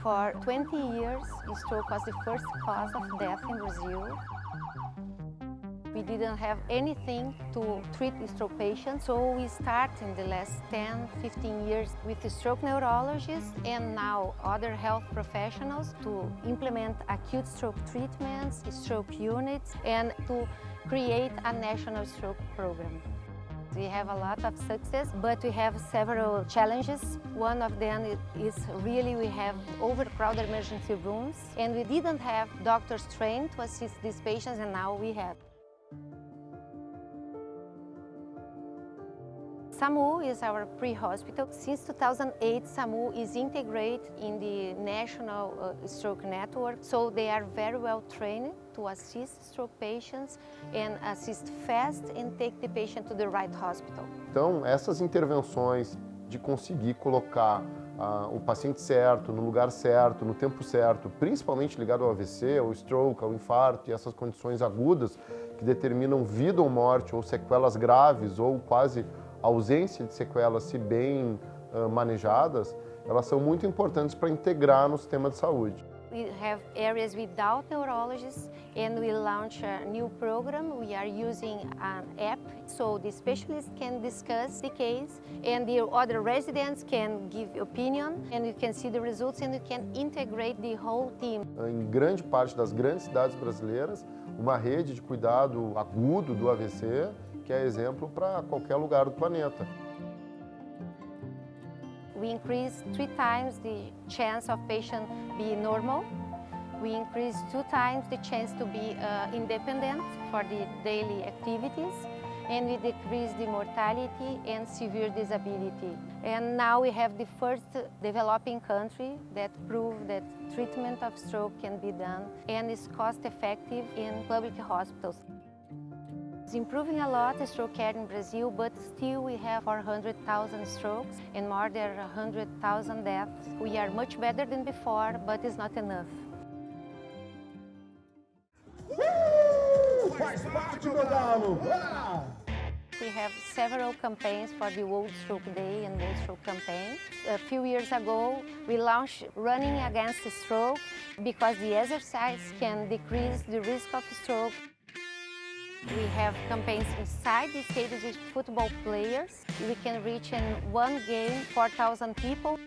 For 20 years, stroke was the first cause of death in Brazil. We didn't have anything to treat stroke patients, so we started in the last 10, 15 years with the stroke neurologists and now other health professionals to implement acute stroke treatments, stroke units, and to create a national stroke program. We have a lot of success, but we have several challenges. One of them is really we have overcrowded emergency rooms, and we didn't have doctors trained to assist these patients, and now we have. SAMU is our pre-hospital. Since 2008, SAMU is integrated in the National Stroke Network, so they are very well trained to assist stroke patients and assist fast and take the patient to the right hospital. Então, essas intervenções de conseguir colocar o paciente certo, no lugar certo, no tempo certo, principalmente ligado ao AVC, ao stroke, ao infarto e essas condições agudas que determinam vida ou morte, ou sequelas graves, ou quase ausência de sequelas, se bem manejadas, elas são muito importantes para integrar no sistema de saúde. We have areas without neurologists, and we launch a new program. We are using an app, so the specialists can discuss the case, and the other residents can give opinion, and you can see the results, and you can integrate the whole team. Em grande parte das grandes cidades brasileiras, uma rede de cuidado agudo do AVC, que é exemplo para qualquer lugar do planeta. We increase 3 times the chance of patient be normal. We increase 2 times the chance to be independent for the daily activities. And we decrease the mortality and severe disability. And now we have the first developing country that proved that treatment of stroke can be done and is cost effective in public hospitals. It's improving a lot the stroke care in Brazil, but still we have 400,000 strokes and more than 100,000 deaths. We are much better than before, but it's not enough. We have several campaigns for the World Stroke Day and World Stroke Campaign. A few years ago, we launched Running Against Stroke because the exercise can decrease the risk of stroke. We have campaigns inside the stadiums with football players. We can reach in one game 4,000 people.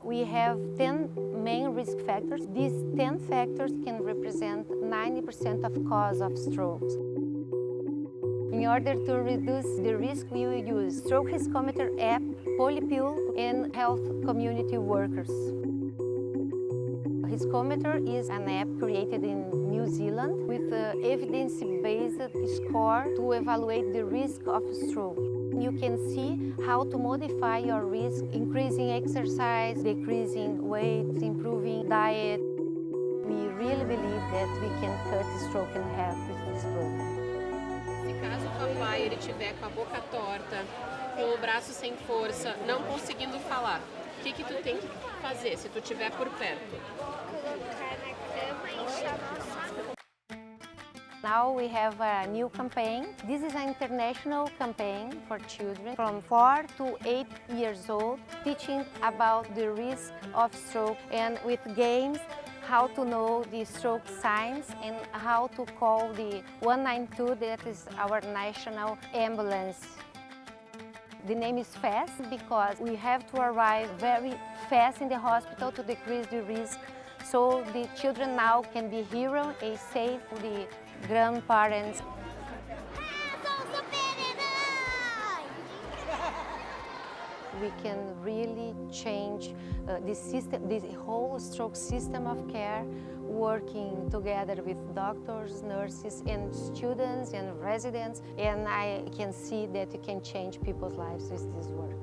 We have 10 main risk factors. These 10 factors can represent 90% of cause of strokes. In order to reduce the risk, we will use stroke riskometer app, polypill, and health community workers. Riskometer is an app created in New Zealand with an evidence-based score to evaluate the risk of stroke. You can see how to modify your risk, increasing exercise, decreasing weight, improving diet. We really believe that we can cut stroke in half with this program. Se caso o papai ele tiver com a boca torta, com o braço sem força, não conseguindo falar, o que tu tem que fazer se tu estiver por perto? Colocar na cama e chamar o SAMU. Now we have a new campaign. This is an international campaign for children from 4 to 8 years old, teaching about the risk of stroke and with games, how to know the stroke signs and how to call the 192, that is our national ambulance. The name is FAST because we have to arrive very fast in the hospital to decrease the risk, so the children now can be hero and safe for the grandparents. We can really change the system, the whole stroke system of care, working together with doctors, nurses, and students and residents. And I can see that you can change people's lives with this work.